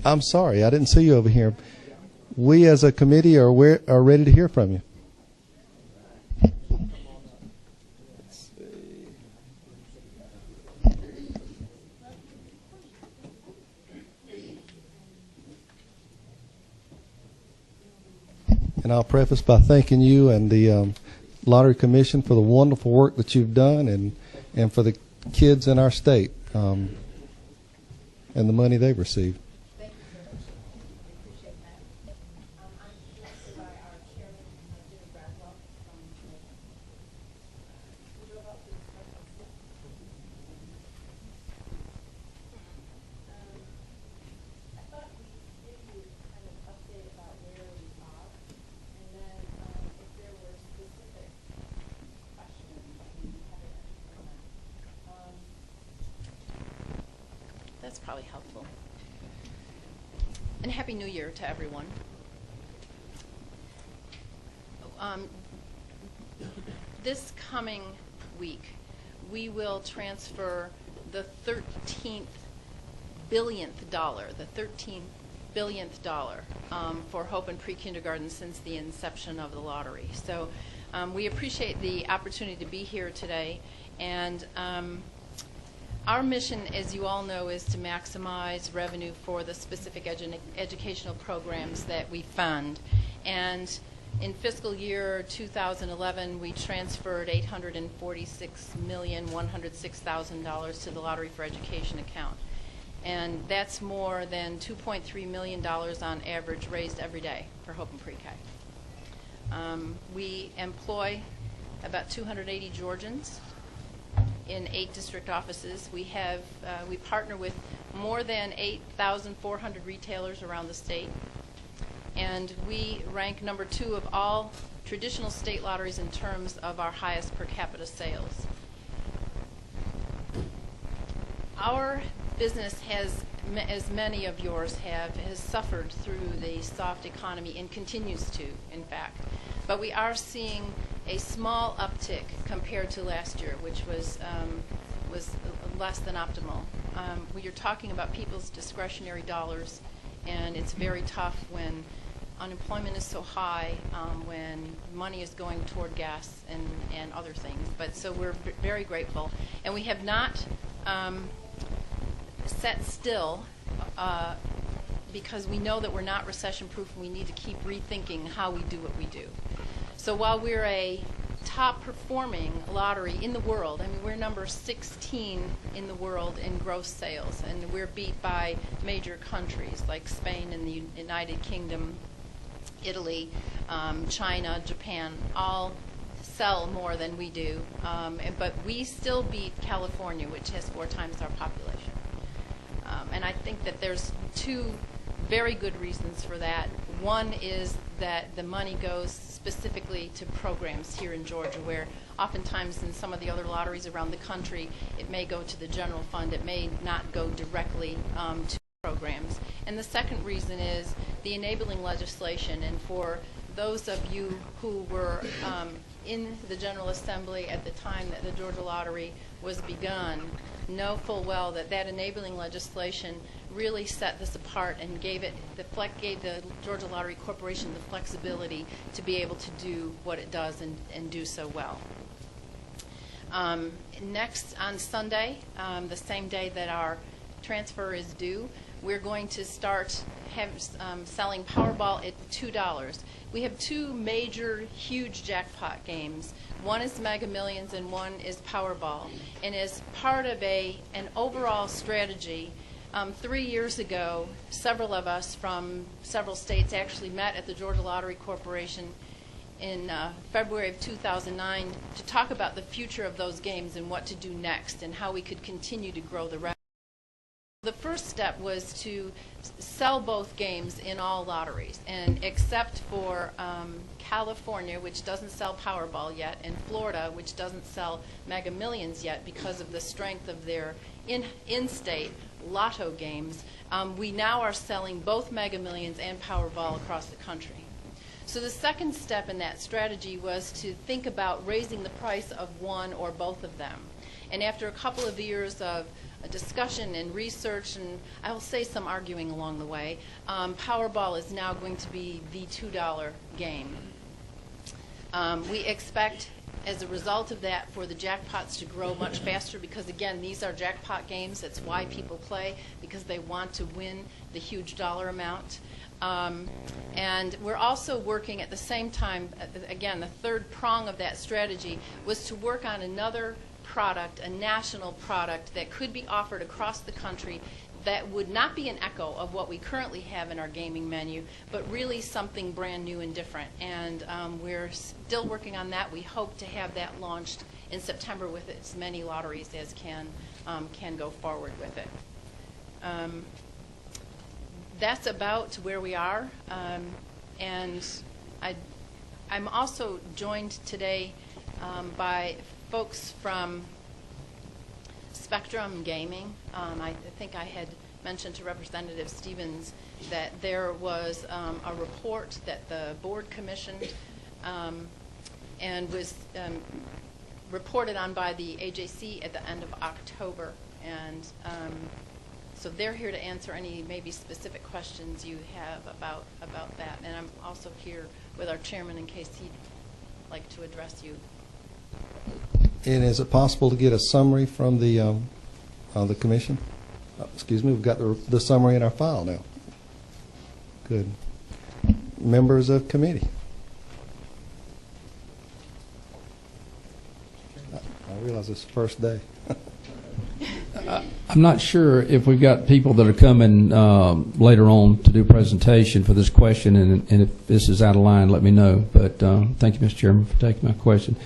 I'm sorry, I didn't see you over here. We as a committee are ready to hear from you. And I'll preface by thanking you and the Lottery Commission for the wonderful work that you've done and for the kids in our state and the money they've received. Thank you very much. We appreciate that. I'm joined by our chairman, Jimmy Bradwell. We drove up to the special I thought we'd give you kind of an update about where we are, and then if there were specific questions, we have it for them. That's probably helpful. And Happy New Year to everyone. This coming week, we will transfer the 13th billionth dollar, for Hope and Pre-Kindergarten since the inception of the lottery. So we appreciate the opportunity to be here today. And our mission, as you all know, is to maximize revenue for the specific educational programs that we fund. And in fiscal year 2011, we transferred $846,106,000 to the Lottery for Education account. And that's more than $2.3 million on average raised every day for Hope and Pre-K. We employ about 280 Georgians in 8 district offices. We partner with more than 8,400 retailers around the state. And we rank number 2 of all traditional state lotteries in terms of our highest per capita sales. Our business has, as many of yours have, has suffered through the soft economy and continues to, in fact. But we are seeing a small uptick compared to last year, which was less than optimal. You're talking about people's discretionary dollars, and it's very tough when unemployment is so high, when money is going toward gas and other things. But so we're very grateful, and we have not set still because we know that we're not recession-proof, and we need to keep rethinking how we do what we do. So while we're a top-performing lottery in the world, I mean, we're number 16 in the world in gross sales, and we're beat by major countries like Spain and the United Kingdom, Italy, China, Japan, all sell more than we do, but we still beat California, which has 4 times our population. And I think that there's 2 very good reasons for that. One is that the money goes specifically to programs here in Georgia, where oftentimes in some of the other lotteries around the country, it may go to the general fund. It may not go directly to programs. And the second reason is the enabling legislation. And for those of you who were in the General Assembly at the time that the Georgia Lottery was begun, know full well that that enabling legislation really set this apart and gave the Georgia Lottery Corporation the flexibility to be able to do what it does and do so well. Next, on Sunday, the same day that our transfer is due, we're going to start selling Powerball at $2. We have 2 major, huge jackpot games. One is Mega Millions and one is Powerball. And as part of an overall strategy, 3 years ago, several of us from several states actually met at the Georgia Lottery Corporation in February of 2009 to talk about the future of those games and what to do next and how we could continue to grow the revenue. The first step was to sell both games in all lotteries, and except for California, which doesn't sell Powerball yet, and Florida, which doesn't sell Mega Millions yet because of the strength of their in-state lotto games, we now are selling both Mega Millions and Powerball across the country. So the second step in that strategy was to think about raising the price of one or both of them. And after a couple of years of discussion and research, and I will say some arguing along the way, Powerball is now going to be the $2 game. We expect, as a result of that, for the jackpots to grow much faster because, again, these are jackpot games. That's why people play, because they want to win the huge dollar amount. And we're also working at the same time, again, the third prong of that strategy was to work on another product, a national product that could be offered across the country that would not be an echo of what we currently have in our gaming menu, but really something brand new and different. And we're still working on that. We hope to have that launched in September with as many lotteries as can go forward with it. That's about where we are. And I'm also joined today by folks from Spectrum Gaming. I think I had mentioned to Representative Stevens that there was a report that the board commissioned and was reported on by the AJC at the end of October. And so they're here to answer any maybe specific questions you have about that. And I'm also here with our chairman in case he'd like to address you. And is it possible to get a summary from the commission? Excuse me, we've got the summary in our file now. Good. Members of committee. I realize it's the first day. I'm not sure if we've got people that are coming later on to do a presentation for this question, and if this is out of line, let me know. But thank you, Mr. Chairman, for taking my question.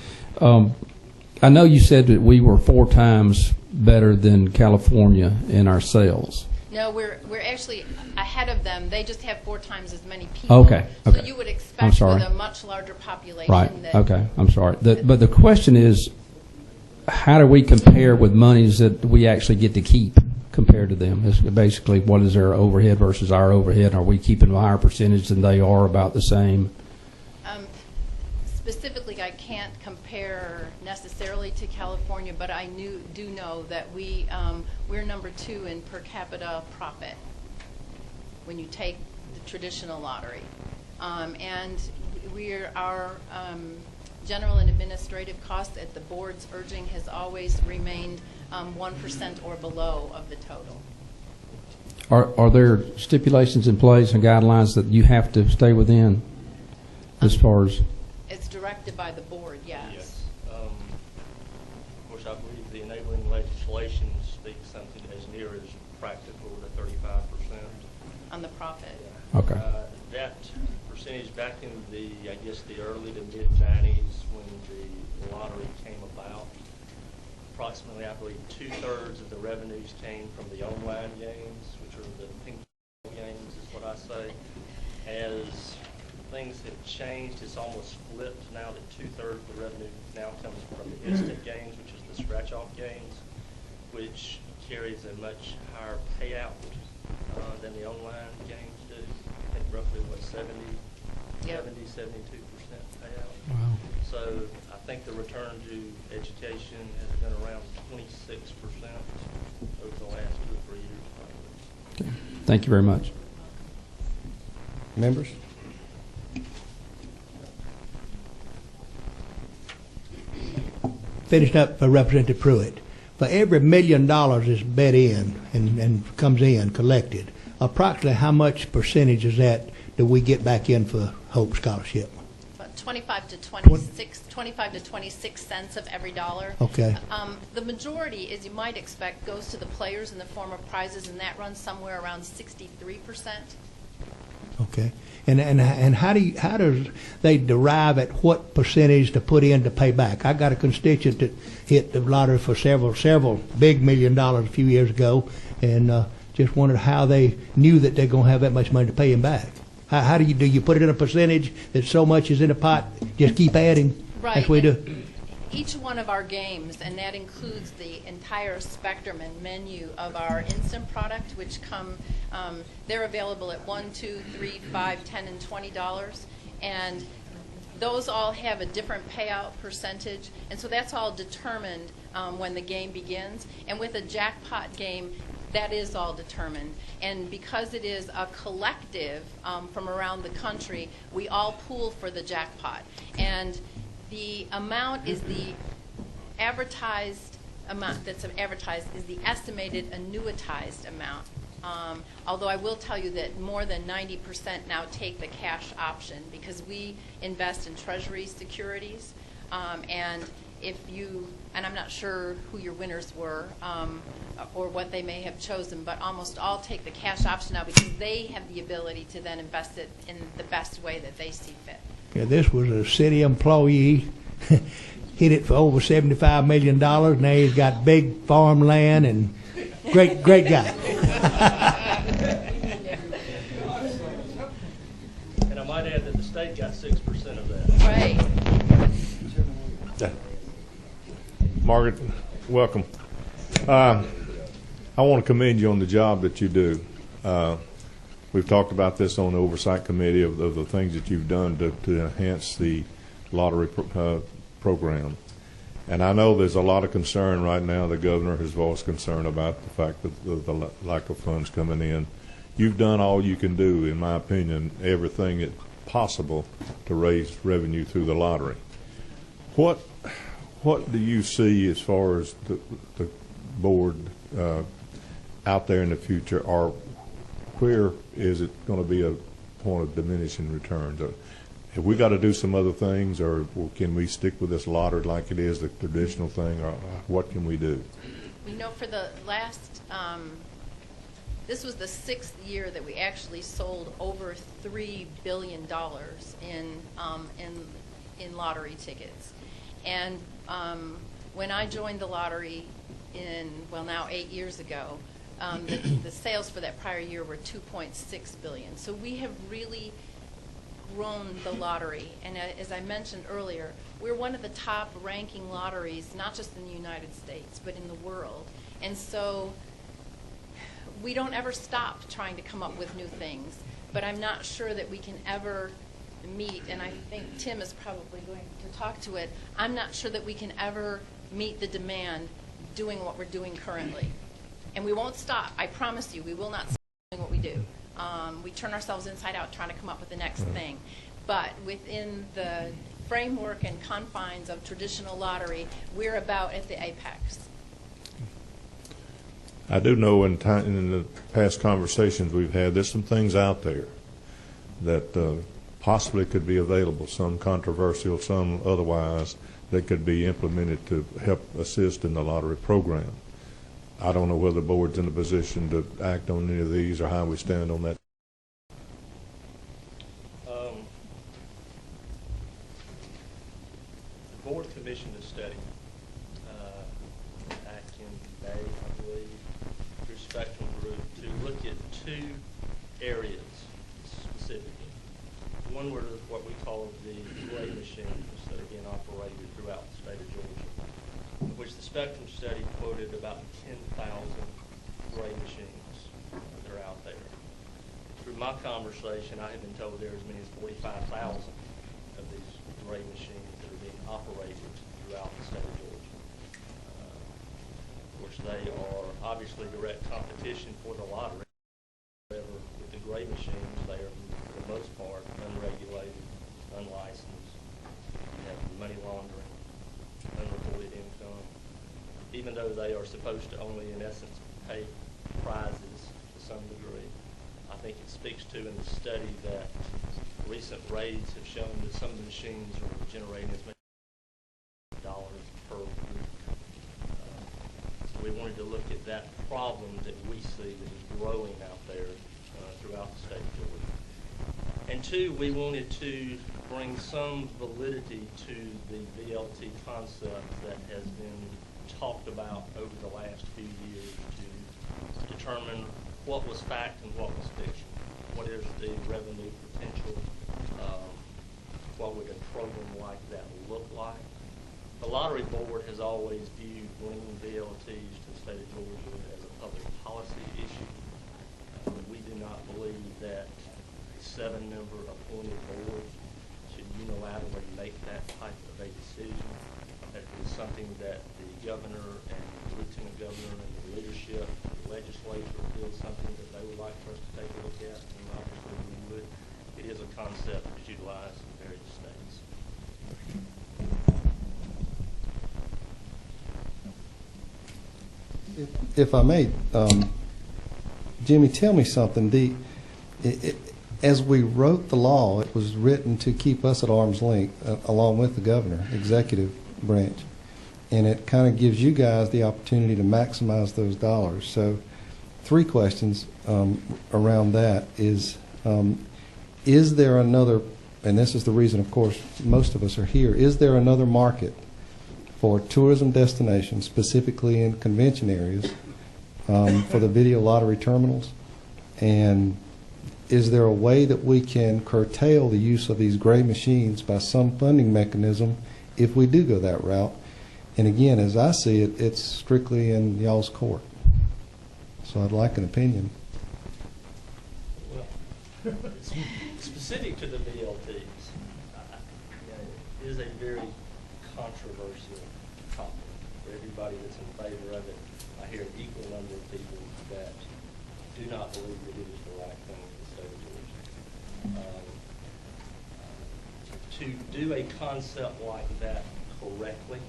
I know you said that we were 4 times better than California in our sales. No, we're actually ahead of them. They just have 4 times as many people. Okay. So you would expect with a much larger population. Right. That okay. I'm sorry. But the question is, how do we compare with monies that we actually get to keep compared to them? It's basically, what is their overhead versus our overhead? Are we keeping a higher percentage than they are, about the same? Specifically, I can't compare necessarily to California, but I do know that we're number 2 in per capita profit when you take the traditional lottery. And our general and administrative costs at the board's urging has always remained 1% or below of the total. Are there stipulations in place and guidelines that you have to stay within as far as? It's directed by the board, yes. Yes. Of course, I believe the enabling legislation speaks something as near as practical to 35%. On the profit. Yeah. Okay. That percentage back in I guess the early to mid-90s when the lottery came about, approximately, I believe, 2/3 of the revenues came from the online games, which are the pink games, is what I say. As things have changed, it's almost flipped now that 2/3 of the revenue now comes from the instant games, which is the scratch-off games, which carries a much higher payout than the online games do. I think roughly, what, 72% payout. Wow. So I think the return to education has been around 26% over the last 2 or 3 years, probably. Okay. Thank you very much. Members? Finished up for Representative Pruitt. For every $1 million is bet in and comes in, collected, approximately how much percentage is that do we get back in for Hope Scholarship? About 25 to 26 cents of every dollar. Okay. The majority, as you might expect, goes to the players in the form of prizes, and that runs somewhere around 63%. Okay. And how does they derive at what percentage to put in to pay back? I got a constituent that hit the lottery for several big $1 million a few years ago, and just wondered how they knew that they're going to have that much money to pay him back. How do you put it in a percentage that so much is in the pot, just keep adding? Right. That's what we do. Each one of our games, and that includes the entire spectrum and menu of our instant product, which they're available at $1, $2, $3, $5, $10, and $20, and those all have a different payout percentage, and so that's all determined when the game begins. And with a jackpot game, that is all determined. And because it is a collective from around the country, we all pool for the jackpot. And the amount is the advertised amount that's advertised is the estimated annuitized amount. Although I will tell you that more than 90% now take the cash option because we invest in Treasury securities. And if you, and I'm not sure who your winners were or what they may have chosen, but almost all take the cash option now because they have the ability to then invest it in the best way that they see fit. Yeah, this was a city employee. Hit it for over $75 million. Now he's got big farmland and great guy. And I might add that the state got 6% of that. Right. Margaret, welcome. I want to commend you on the job that you do. We've talked about this on the oversight committee of the things that you've done to enhance the lottery program. And I know there's a lot of concern right now. The governor has voiced concern about the fact that the lack of funds coming in. You've done all you can do, in my opinion, everything that's possible to raise revenue through the lottery. What do you see as far as the board out there in the future, or where is it going to be a point of diminishing returns? Have we got to do some other things, or can we stick with this lottery like it is, the traditional thing, or what can we do? You know, for the last, this was the 6th year that we actually sold over $3 billion in lottery tickets. And when I joined the lottery now 8 years ago, the sales for that prior year were $2.6 billion. So we have really grown the lottery, and as I mentioned earlier, we're one of the top ranking lotteries, not just in the United States, but in the world. And so we don't ever stop trying to come up with new things, but I'm not sure that we can ever meet, and I think Tim is probably going to talk to it, I'm not sure that we can ever meet the demand doing what we're doing currently. And we won't stop. I promise you, we will not stop doing what we do. We turn ourselves inside out trying to come up with the next thing. But within the framework and confines of traditional lottery, we're about at the apex. I do know in the past conversations we've had, there's some things out there that possibly could be available, some controversial, some otherwise, that could be implemented to help assist in the lottery program. I don't know whether the board's in a position to act on any of these or how we stand on that. The board commissioned a study back in May, I believe, through Spectrum Group to look at 2 areas specifically. One were what we call the gray machines that are being operated throughout the state of Georgia, which the Spectrum study quoted about 10,000 gray machines that are out there. Through my conversation, I have been told there are as many as 45,000 of these gray machines that are being operated throughout the state of Georgia. Of course, they are obviously direct competition for the lottery. However, with the gray machines, they are, for the most part, unregulated, unlicensed. You have money laundering, unreported income, even though they are supposed to only, in essence, pay prizes to some degree. I think it speaks to in the study that recent raids have shown that some of the machines are generating as many dollars per week. So we wanted to look at that problem that we see that is growing out there throughout the state of Georgia. And 2, we wanted to bring some validity to the VLT concept that has been talked about over the last few years to determine what was fact and what was fiction. What is the revenue potential? What would a program like that look like? The Lottery Board has always viewed bringing VLTs to the state of Georgia as a public policy issue. We do not believe that a 7-member appointed board should unilaterally make that type of a decision. That is something that the governor and the lieutenant governor and the leadership, the legislature feels something that they would like for us to take a look at, and obviously we would. It is a concept that's utilized in various states. If I may, Jimmy, tell me something. As we wrote the law, it was written to keep us at arm's length, along with the governor, executive branch, and it kind of gives you guys the opportunity to maximize those dollars. So, 3 questions around that is there another, and this is the reason, of course, most of us are here, is there another market for tourism destinations, specifically in convention areas, for the video lottery terminals? And is there a way that we can curtail the use of these gray machines by some funding mechanism if we do go that route? And again, as I see it, it's strictly in y'all's court. So I'd like an opinion. Well, specific to the VLTs, it is a very controversial topic. For everybody that's in favor of it, I hear an equal number of people that do not believe that it is the right thing for the state of Georgia. To do a concept like that correctly,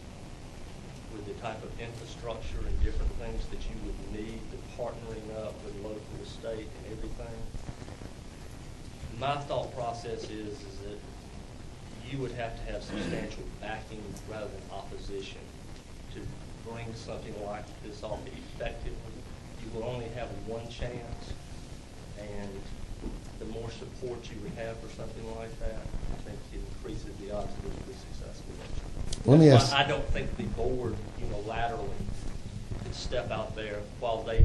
with the type of infrastructure and different things that you would need, the partnering up with local, state, and everything, my thought process is that you would have to have substantial backing rather than opposition to bring something like this off effectively. You will only have one chance, and the more support you would have for something like that, I think it increases the odds that it will be successful. Let me That's ask. why I don't think the board unilaterally could step out there. While they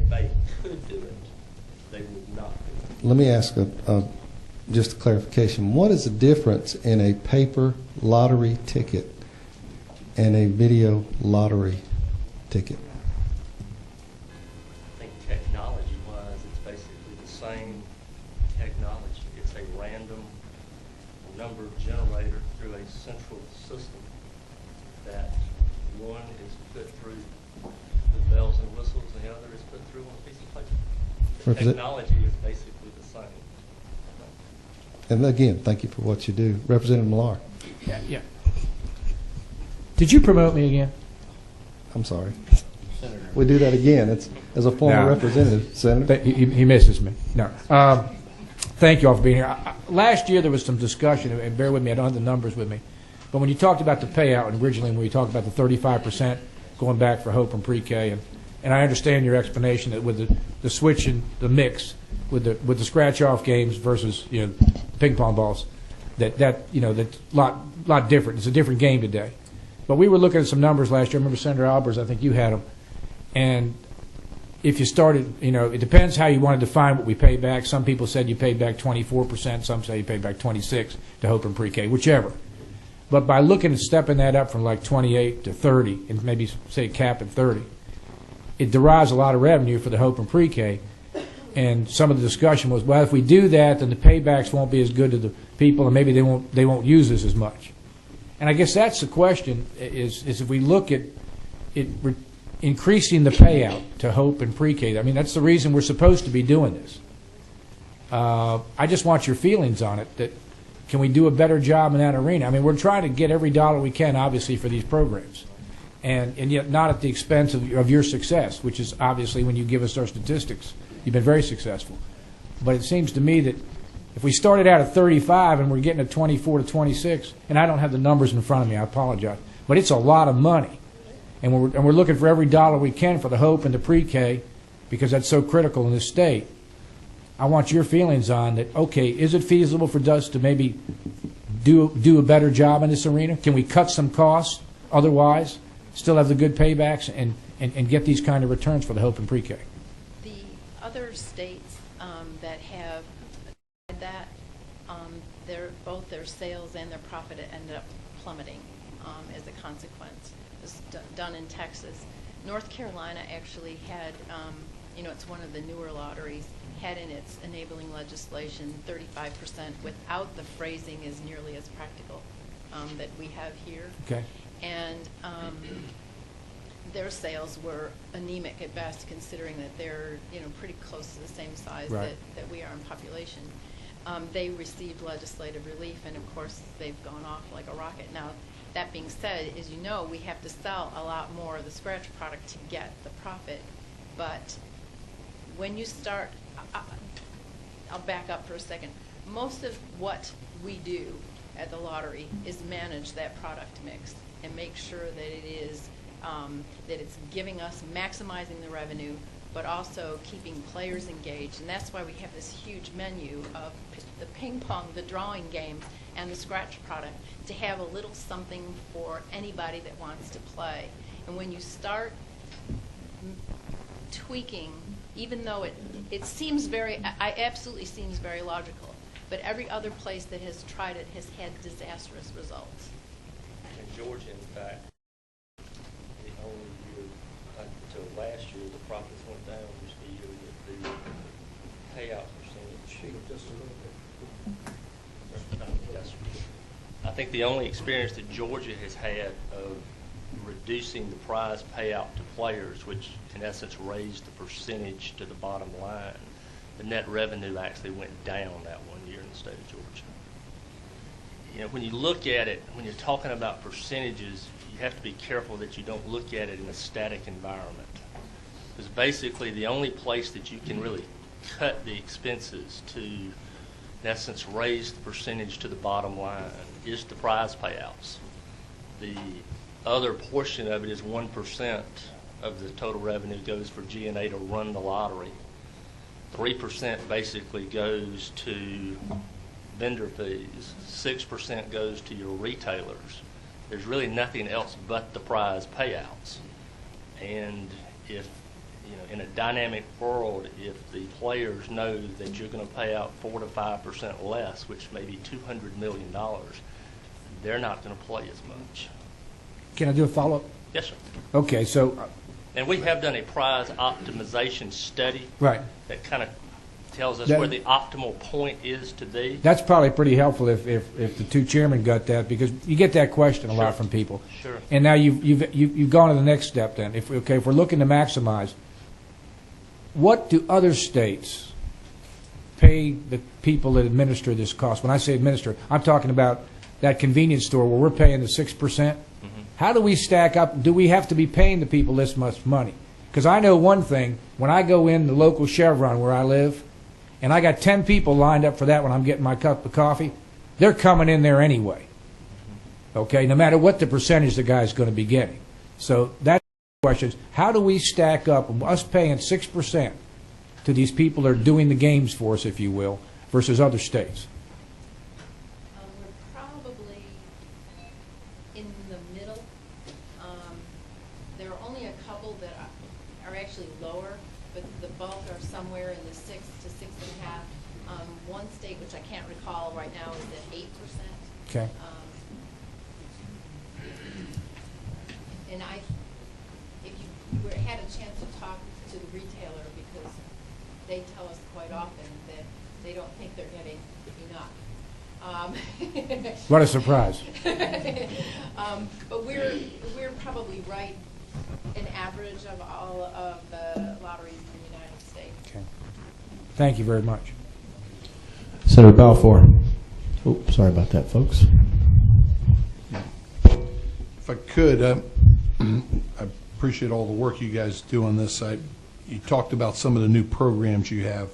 could do it, they would not do it. Let me ask just a clarification. What is the difference in a paper lottery ticket and a video lottery ticket? I think technology-wise, it's basically the same technology. It's a random number generator through a central system that one is put through the bells and whistles, and the other is put through on a piece of paper. The technology is basically the same. And again, thank you for what you do. Representative Millar. Yeah. Did you promote me again? I'm sorry. We do that again. It's as a former No. representative, Senator. He misses me. No. Thank you all for being here. Last year there was some discussion, and bear with me, I don't have the numbers with me, but when you talked about the payout, and originally when we talked about the 35% going back for Hope and pre-K, and I understand your explanation that with the switch and the mix with the scratch-off games versus ping pong balls, that's a lot different. It's a different game today. But we were looking at some numbers last year. I remember Senator Albers, I think you had them. And if you started, it depends how you want to define what we pay back. Some people said you paid back 24%. Some say you paid back 26% to Hope and pre-K, whichever. But by looking at stepping that up from like 28 to 30, and maybe say cap at 30, it derives a lot of revenue for the Hope and pre-K. And some of the discussion was, well, if we do that, then the paybacks won't be as good to the people, and maybe they won't use this as much. And I guess that's the question: is if we look at it increasing the payout to Hope and pre-K. I mean, that's the reason we're supposed to be doing this. I just want your feelings on it. That can we do a better job in that arena? I mean, we're trying to get every dollar we can, obviously, for these programs, and yet not at the expense of your success, which is obviously when you give us our statistics. You've been very successful. But it seems to me that if we started out at 35 and we're getting at 24 to 26, and I don't have the numbers in front of me, I apologize, but it's a lot of money. And we're looking for every dollar we can for the Hope and the pre-K because that's so critical in this state. I want your feelings on that. Okay, is it feasible for us to maybe do a better job in this arena? Can we cut some costs otherwise, still have the good paybacks, and get these kind of returns for the Hope and pre-K? The other states that have that, both their sales and their profit ended up plummeting as a consequence. It was done in Texas. North Carolina actually had, it's one of the newer lotteries, had in its enabling legislation 35% without the phrasing as nearly as practical. that we have here. Okay. And their sales were anemic at best, considering that they're pretty close to the same size Right. that we are in population. They received legislative relief, and of course they've gone off like a rocket. Now, that being said, as you know, we have to sell a lot more of the scratch product to get the profit. But when you start, I'll back up for a second. Most of what we do at the lottery is manage that product mix and make sure that it is that it's giving us, maximizing the revenue, but also keeping players engaged. And that's why we have this huge menu of the ping pong, the drawing games, and the scratch product, to have a little something for anybody that wants to play. And when you start tweaking, even though it seems I absolutely seems very logical, but every other place that has tried it has had disastrous results. In Georgia, in fact, the only year until last year the profits went down was the year that the payout percentage. Just a little bit. I think the only experience that Georgia has had of reducing the prize payout to players, which in essence raised the percentage to the bottom line, the net revenue actually went down that one year in the state of Georgia. When you look at it, when you're talking about percentages, you have to be careful that you don't look at it in a static environment. Because basically the only place that you can really cut the expenses to, in essence, raise the percentage to the bottom line is the prize payouts. The other portion of it is 1% of the total revenue goes for G&A to run the lottery. 3% basically goes to vendor fees. 6% goes to your retailers. There's really nothing else but the prize payouts. And if, in a dynamic world, if the players know that you're going to pay out 4 to 5% less, which may be $200 million, they're not going to play as much. Can I do a follow-up? Yes, sir. Okay, so And we have done a prize optimization study right. that kind of tells us That- where the optimal point is to be. That's probably pretty helpful if the two chairmen got that, because you get that question a lot Sure. from people. Sure. And now you've gone to the next step. Then, if we're looking to maximize, what do other states pay the people that administer this cost? When I say administer, I'm talking about that convenience store where we're paying the 6%. How do we stack up? Do we have to be paying the people this much money? Because I know one thing, when I go in the local Chevron where I live, and I got 10 people lined up for that when I'm getting my cup of coffee, they're coming in there anyway. Okay, no matter what the percentage the guy's going to be getting. So that's the question. How do we stack up, us paying 6% to these people that are doing the games for us, if you will, versus other states? We're probably in the middle. There are only a couple that are actually lower, but the bulk are somewhere in the 6 to 6.5. One state, which I can't recall right now, is at 8%. Okay. And if you had a chance to talk to the retailer, because they tell us quite often that they don't think they're getting enough. What a surprise. But we're probably right an average of all of the lotteries in the United States. Okay. Thank you very much. Senator Balfour. Oh, sorry about that, folks. If I could, I appreciate all the work you guys do on this. You talked about some of the new programs you have.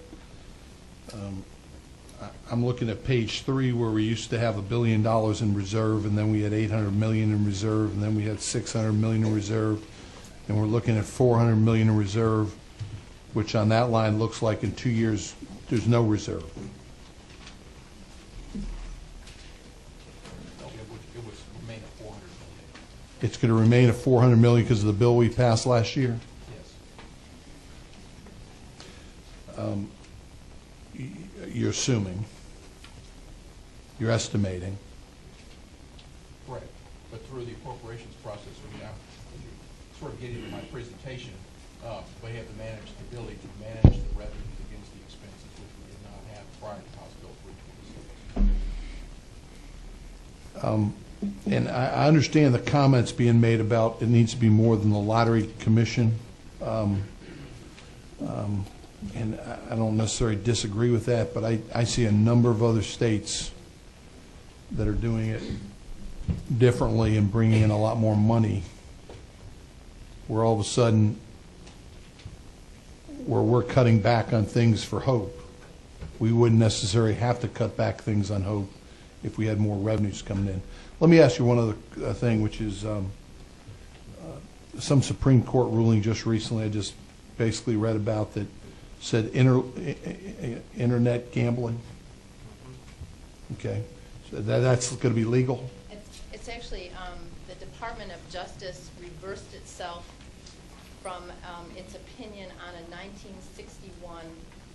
I'm looking at page 3 where we used to have $1 billion in reserve, and then we had $800 million in reserve, and then we had $600 million in reserve, and we're looking at $400 million in reserve, which on that line looks like in 2 years there's no reserve. It's going to remain at $400 million because of the bill we passed last year? Yes. You're assuming, you're estimating. Correct. But through the appropriations process, we now sort of get into my presentation, we have to manage the ability to manage the revenues against the expenses, which we did not have prior to House Bill 326. and I understand the comments being made about it needs to be more than the lottery commission. And I don't necessarily disagree with that, but I see a number of other states that are doing it differently and bringing in a lot more money, where all of a sudden where we're cutting back on things for Hope. We wouldn't necessarily have to cut back things on Hope if we had more revenues coming in. Let me ask you one other thing, which is some Supreme Court ruling just recently I just basically read about that said internet gambling. Okay, so that's going to be legal? It's actually, the Department of Justice reversed itself from its opinion on a 1961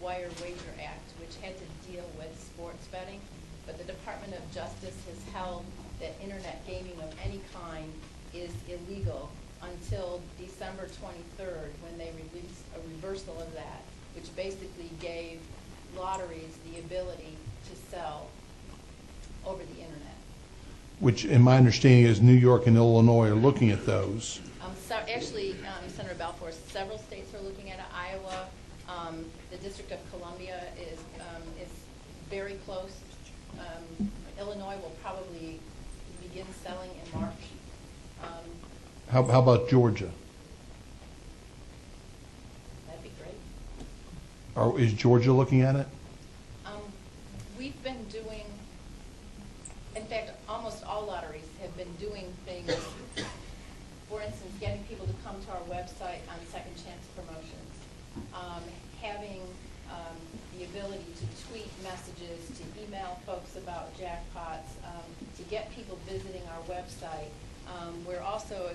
Wire Wager Act, which had to deal with sports betting. But the Department of Justice has held that internet gaming of any kind is illegal until December 23rd, when they released a reversal of that, which basically gave lotteries the ability to sell over the internet. Which, in my understanding, is New York and Illinois are looking at those. So actually, Senator Balfour, several states are looking at it. Iowa, the District of Columbia is very close. Illinois will probably begin selling in March. How about Georgia? That'd be great. Is Georgia looking at it? We've been doing, in fact, almost all lotteries have been doing things, for instance, getting people to come to our website on second chance promotions, having the ability to tweet messages, to email folks about jackpots, to get people visiting our website. We're also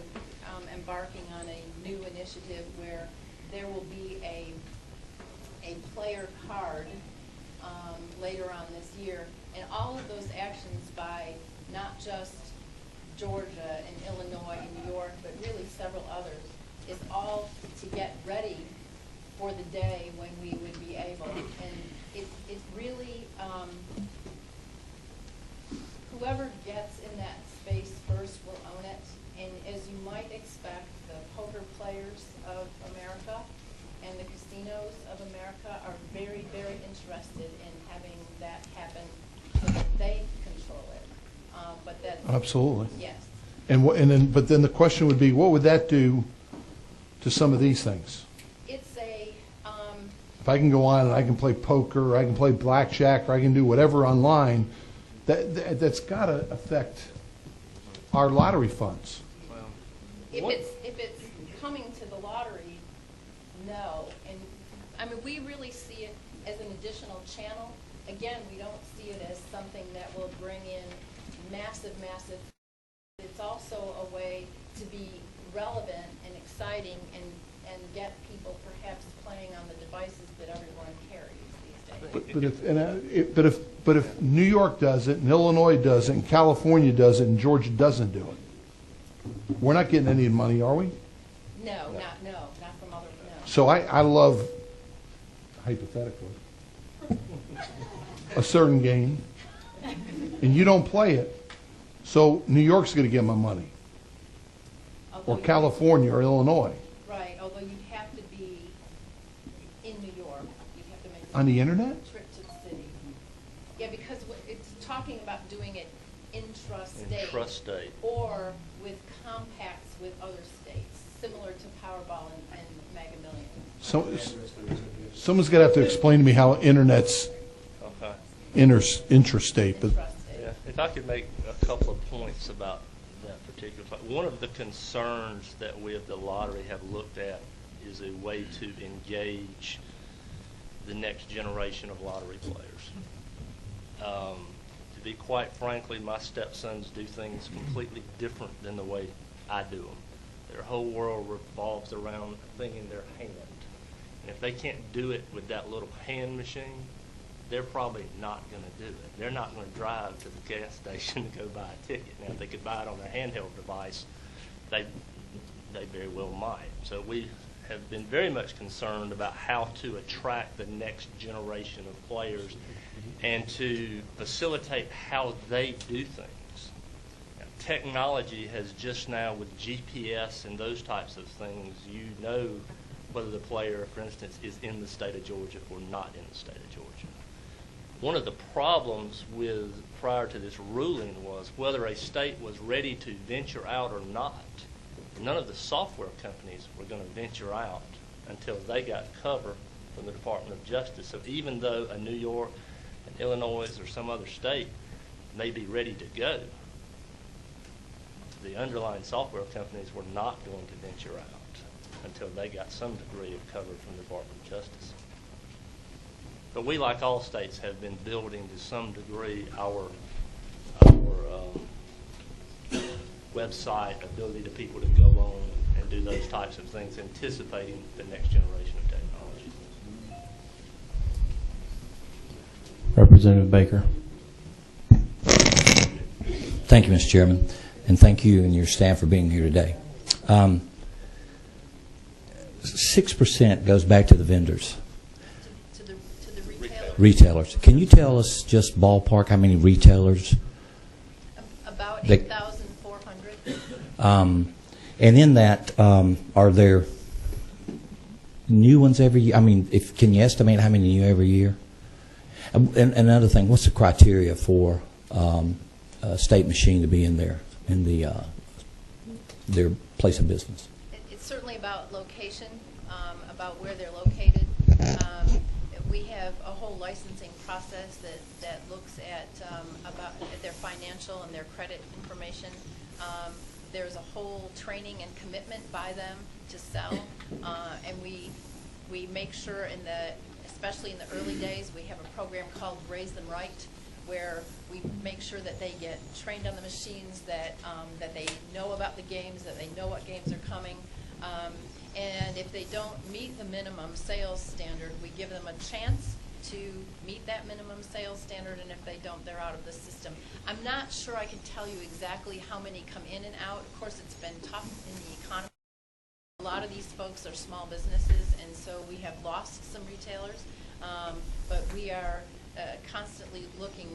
embarking on a new initiative where there will be a player card later on this year, and all of those actions by not just Georgia and Illinois and New York, but really several others, is all to get ready for the day when we would be able. And it really, whoever gets in that space first will own it. And as you might expect, the poker players of America and the casinos of America are very, very interested in having that happen so that they control it. But that's Absolutely. yes. But then the question would be, what would that do to some of these things? It's a If I can go on and I can play poker, or I can play blackjack, or I can do whatever online, that's got to affect our lottery funds. if it's coming to the lottery, no. And I mean, we really see it as an additional channel. Again, we don't see it as something that will bring in massive. It's also a way to be relevant and exciting and get people perhaps playing on the devices that everyone carries these days. But if New York does it, and Illinois does it, and California does it, and Georgia doesn't do it, we're not getting any money, are we? No, not from other, no. So I love, hypothetically, a certain game, and you don't play it, so New York's going to get my money, or California or Illinois. Right, although you'd have to be in New York. You'd have to make On the internet? a trip to the city. Yeah, because it's talking about doing it intrastate. Intrastate. Or with compacts with other states, similar to Powerball and Mega Millions. So, someone's going to have to explain to me how internet's Okay. intrastate, but Intrastate. Yeah, if I could make a couple of points about that particular point. One of the concerns that we of the lottery have looked at is a way to engage the next generation of lottery players. To be quite frankly, my stepsons do things completely different than the way I do them. Their whole world revolves around a thing in their hand. And if they can't do it with that little hand machine, they're probably not going to do it. They're not going to drive to the gas station to go buy a ticket. Now, if they could buy it on their handheld device, they very well might. So we have been very much concerned about how to attract the next generation of players and to facilitate how they do things. Now, technology has just now, with GPS and those types of things, you know whether the player, for instance, is in the state of Georgia or not in the state of Georgia. One of the problems with prior to this ruling was whether a state was ready to venture out or not. None of the software companies were going to venture out until they got cover from the Department of Justice. So even though a New York, an Illinois, or some other state may be ready to go, the underlying software companies were not going to venture out until they got some degree of cover from the Department of Justice. But we, like all states, have been building to some degree our website ability to people to go on and do those types of things, anticipating the next generation of technology. Representative Baker. Thank you, Mr. Chairman, and thank you and your staff for being here today. 6% goes back to the vendors. To the retailers. Retailers. Can you tell us just ballpark how many retailers? About 8,400. And in that, are there new ones every year? I mean, can you estimate how many new every year? And another thing, what's the criteria for a state machine to be in their place of business? It's certainly about location, about where they're located. We have a whole licensing process that looks at their financial and their credit information. There's a whole training and commitment by them to sell, and we make sure especially in the early days, we have a program called Raise Them Right, where we make sure that they get trained on the machines, that they know about the games, that they know what games are coming. And if they don't meet the minimum sales standard, we give them a chance to meet that minimum sales standard, and if they don't, they're out of the system. I'm not sure I can tell you exactly how many come in and out. Of course, it's been tough in the economy. A lot of these folks are small businesses, and so we have lost some retailers, but we are constantly looking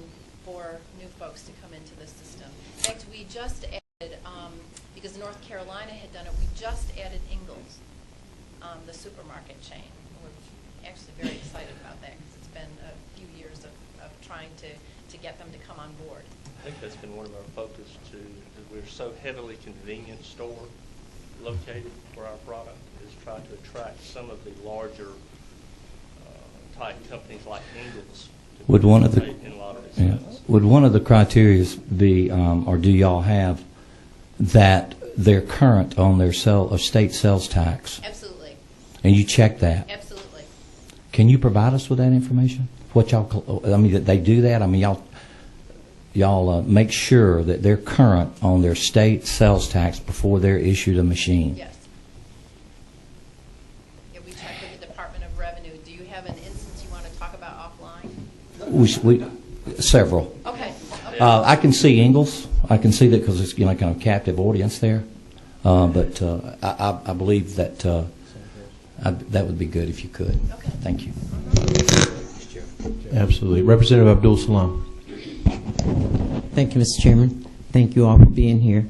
for new folks to come into the system. In fact, we just added, because North Carolina had done it, we just added Ingalls, the supermarket chain. We're actually very excited about that because it's been a few years of trying to get them to come on board. I think that's been one of our focus too, because we're so heavily convenience store located for our product, is try to attract some of the larger type companies like Ingalls. Would one of the criteria be, or do y'all have, that they're current on their state sales tax? Absolutely. And you check that? Absolutely. Can you provide us with that information? What y'all, I mean, that they do that? I mean, y'all make sure that they're current on their state sales tax before they're issued a machine? Yes. Yeah, we check with the Department of Revenue. Do you have an instance you want to talk about offline? Several. Okay. I can see Ingalls. I can see that because it's kind of a captive audience there. But I believe that that would be good if you could. Okay. Thank you. Absolutely. Representative Abdul Salam. Thank you, Mr. Chairman. Thank you all for being here.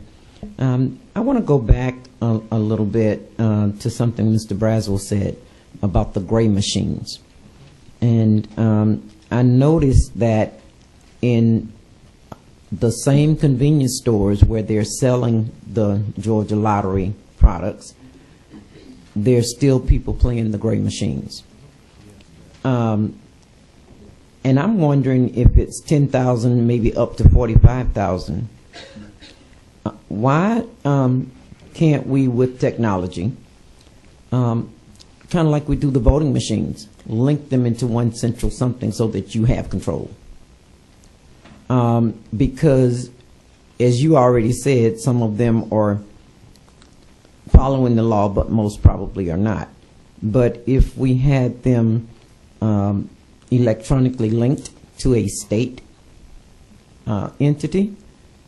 I want to go back a little bit to something Mr. Braswell said about the gray machines. And I noticed that in the same convenience stores where they're selling the Georgia Lottery products, there's still people playing the gray machines. And I'm wondering if it's 10,000, maybe up to 45,000. Why can't we, with technology, kind of like we do the voting machines, link them into one central something so that you have control? Because, as you already said, some of them are following the law, but most probably are not. But if we had them electronically linked to a state entity,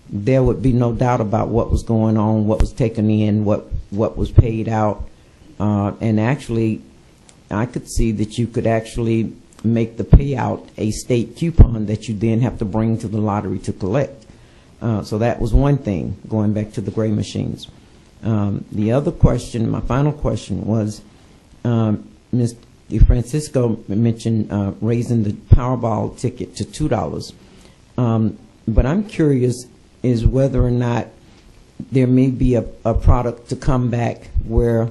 there would be no doubt about what was going on, what was taken in, what was paid out. And actually, I could see that you could actually make the payout a state coupon that you then have to bring to the lottery to collect. So that was one thing, going back to the gray machines. The other question, my final question was, Ms. DeFrancisco mentioned raising the Powerball ticket to $2. But I'm curious is whether or not there may be a product to come back where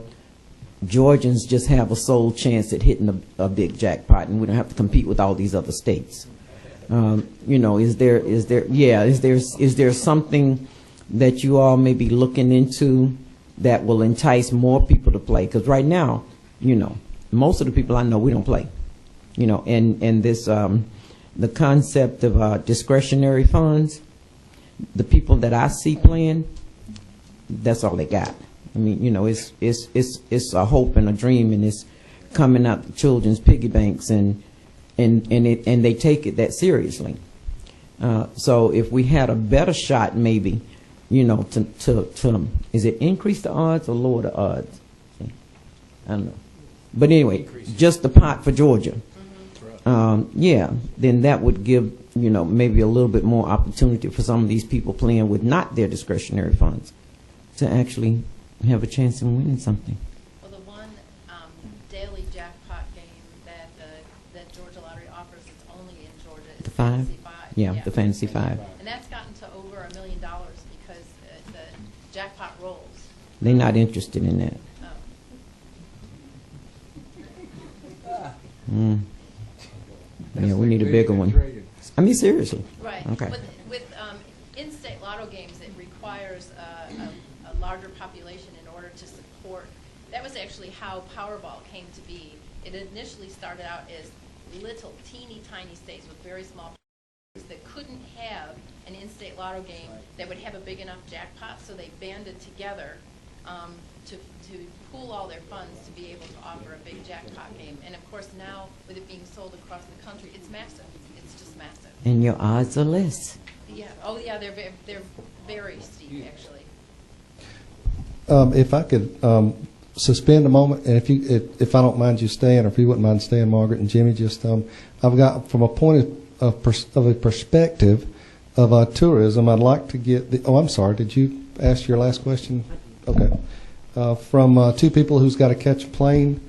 Georgians just have a sole chance at hitting a big jackpot, and we don't have to compete with all these other states. You know, is there something that you all may be looking into that will entice more people to play? Because right now, you know, most of the people I know, we don't play. You know, and this the concept of discretionary funds, the people that I see playing, that's all they got. I mean, you know, it's a hope and a dream, and it's coming out the children's piggy banks, and they take it that seriously. So if we had a better shot, maybe, you know, to is it increase the odds or lower the odds? I don't know. But anyway, just the pot for Georgia. Yeah, then that would give, you know, maybe a little bit more opportunity for some of these people playing with not their discretionary funds to actually have a chance in winning something. Well, the one daily jackpot game that Georgia Lottery offers is only in Georgia. It's The five? Fantasy Five. Yeah, the Fantasy Five. And that's gotten to over $1 million because the jackpot rolls. They're not interested in that. Yeah, we need a bigger one. I mean, seriously. Right. Okay. But with in-state lotto games, it requires a larger population in order to support. That was actually how Powerball came to be. It initially started out as little, teeny tiny states with very small populations that couldn't have an in-state lotto game that would have a big enough jackpot, so they banded together to pool all their funds to be able to offer a big jackpot game. And of course now, with it being sold across the country, it's massive. It's just massive. And your odds are less. Yeah. Oh yeah, they're very steep actually. If I could suspend a moment, and if I don't mind you staying, or if you wouldn't mind staying, Margaret and Jimmy, just I've got, from a point of a perspective of tourism, I'd like to get the. Oh, I'm sorry. Did you ask your last question? Okay. From two people who's got to catch a plane,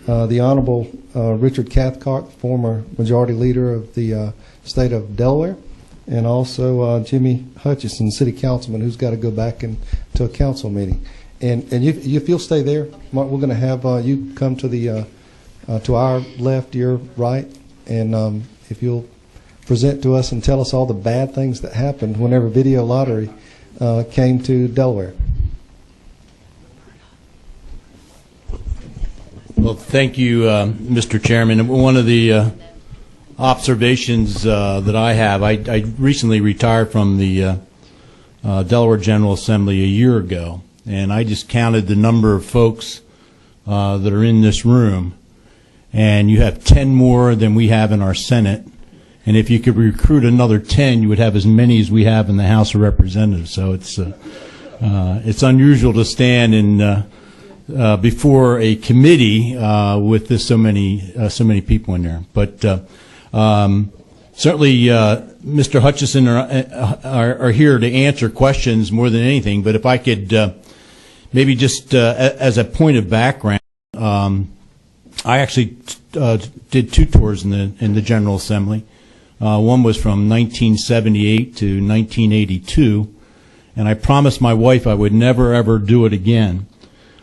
the Honorable Richard Cathcart, former majority leader of the state of Delaware, and also Jimmy Hutchison, city councilman, who's got to go back to a council meeting. And if you'll stay there, Mark, we're going to have you come to the to our left, your right, and if you'll present to us and tell us all the bad things that happened whenever video lottery came to Delaware. Well, thank you, Mr. Chairman. One of the observations that I have, I recently retired from the Delaware General Assembly a year ago, and I just counted the number of folks that are in this room, and you have 10 more than we have in our Senate, and if you could recruit another 10, you would have as many as we have in the House of Representatives. So it's unusual to stand in before a committee with this so many people in there. But certainly, Mr. Hutchison are here to answer questions more than anything. But if I could maybe just as a point of background, I actually did two tours in the General Assembly. One was from 1978 to 1982, and I promised my wife I would never ever do it again.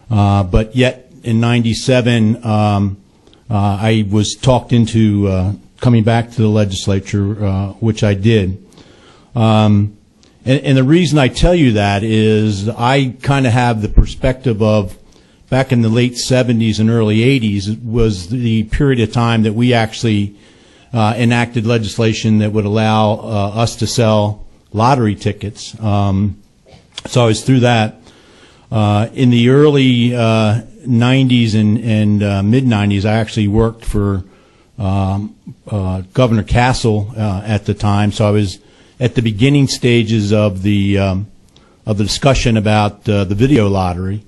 But yet, in '97, I was talked into coming back to the legislature, which I did. And the reason I tell you that is I kind of have the perspective of back in the late '70s and early '80s was the period of time that we actually enacted legislation that would allow us to sell lottery tickets. So I was through that. In the early 90s and mid-90s, I actually worked for Governor Castle at the time, so I was at the beginning stages of the discussion about the video lottery.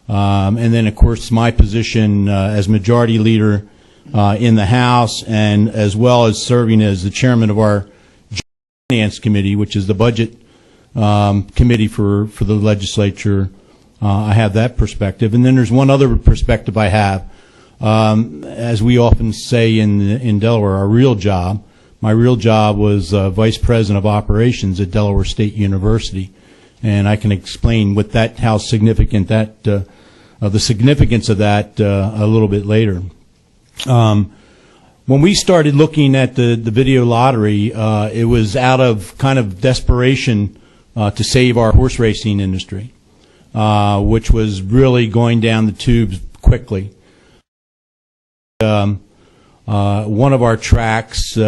And then, of course, my position as majority leader in the House, and as well as serving as the chairman of our Finance Committee, which is the budget committee for the legislature, I have that perspective. And then there's one other perspective I have. As we often say in Delaware, our real job, my real job was Vice President of Operations at Delaware State University. And I can explain how significant that, the significance of that a little bit later. When we started looking at the video lottery, it was out of kind of desperation to save our horse racing industry, which was really going down the tubes quickly. One of our tracks in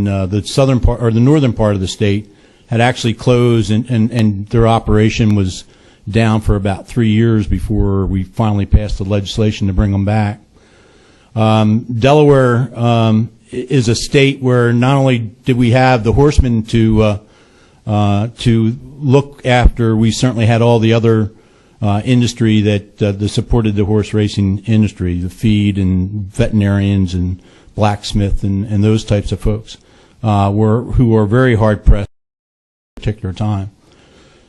the southern part or the northern part of the state had actually closed, and their operation was down for about 3 years before we finally passed the legislation to bring them back. Delaware is a state where not only did we have the horsemen to look after, we certainly had all the other industry that supported the horse racing industry, the feed and veterinarians and blacksmith and those types of folks who are very hard pressed at a particular time.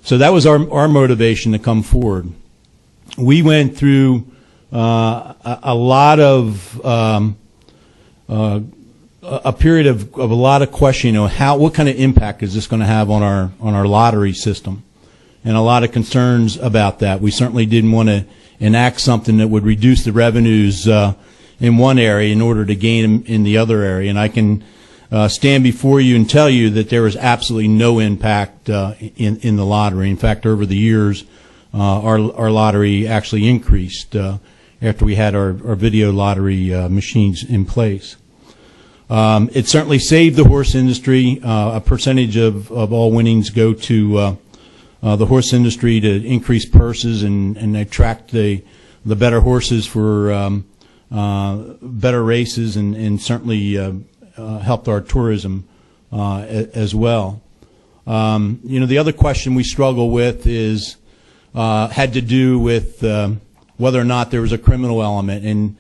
So that was our motivation to come forward. We went through a lot of a period of a lot of questioning of what kind of impact is this going to have on our lottery system, and a lot of concerns about that. We certainly didn't want to enact something that would reduce the revenues in one area in order to gain them in the other area. And I can stand before you and tell you that there was absolutely no impact in the lottery. In fact, over the years, our lottery actually increased after we had our video lottery machines in place. It certainly saved the horse industry. A percentage of all winnings go to the horse industry to increase purses and attract the better horses for better races, and certainly helped our tourism as well. The other question we struggle with is had to do with whether or not there was a criminal element, and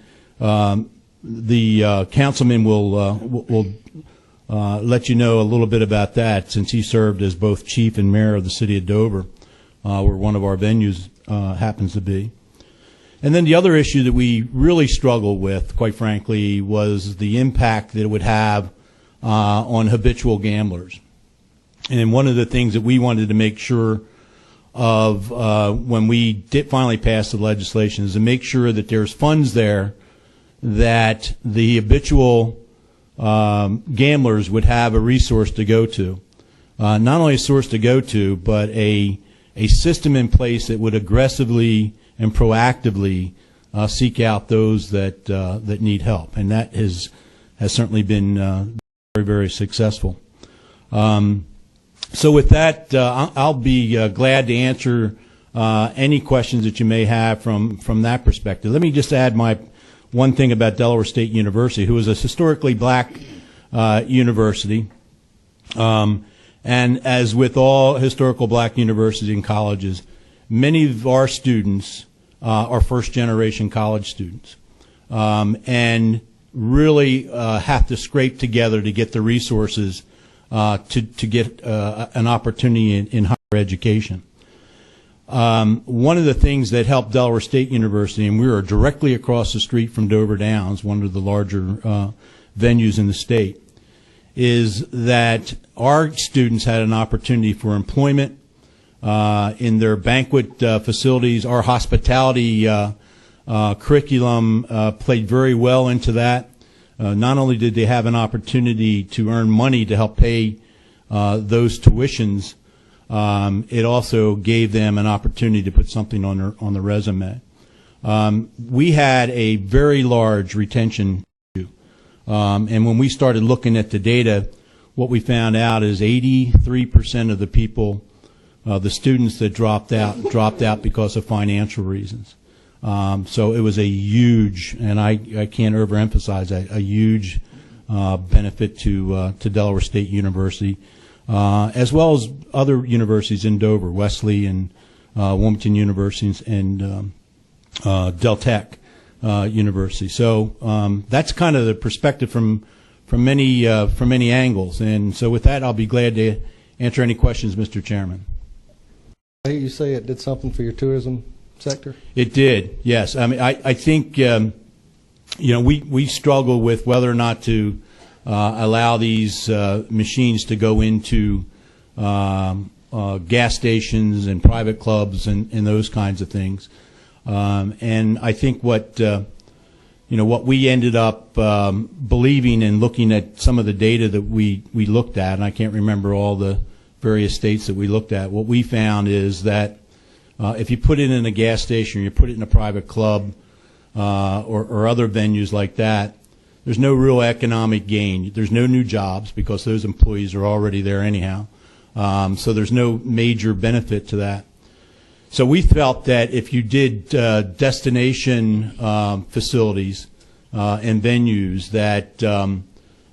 the councilman will let you know a little bit about that, since he served as both chief and mayor of the city of Dover, where one of our venues happens to be. And then the other issue that we really struggled with, quite frankly, was the impact that it would have on habitual gamblers. And one of the things that we wanted to make sure of when we did finally pass the legislation is to make sure that there's funds there that the habitual gamblers would have a resource to go to. Not only a source to go to, but a system in place that would aggressively and proactively seek out those that need help. And that has certainly been very, very successful. So with that, I'll be glad to answer any questions that you may have from that perspective. Let me just add my one thing about Delaware State University, who is a historically black university. And as with all historical black universities and colleges, many of our students are first-generation college students, and really have to scrape together to get the resources to get an opportunity in higher education. One of the things that helped Delaware State University, and we are directly across the street from Dover Downs, one of the larger venues in the state, is that our students had an opportunity for employment in their banquet facilities. Our hospitality curriculum played very well into that. Not only did they have an opportunity to earn money to help pay those tuitions, it also gave them an opportunity to put something on the resume. We had a very large retention issue, and when we started looking at the data, what we found out is 83% of the people, the students that dropped out because of financial reasons. So it was a huge, and I can't overemphasize a huge benefit to Delaware State University, as well as other universities in Dover, Wesley and Wilmington Universities and Del Tech University. So that's kind of the perspective from many angles. And so with that, I'll be glad to answer any questions, Mr. Chairman. I hear you say it did something for your tourism sector? It did, yes. I mean, I think, we struggle with whether or not to allow these machines to go into gas stations and private clubs and those kinds of things. And I think what we ended up believing and looking at some of the data that we looked at, and I can't remember all the various states that we looked at, what we found is that if you put it in a gas station or you put it in a private club or other venues like that, there's no real economic gain. There's no new jobs because those employees are already there anyhow. So there's no major benefit to that. So we felt that if you did destination facilities and venues,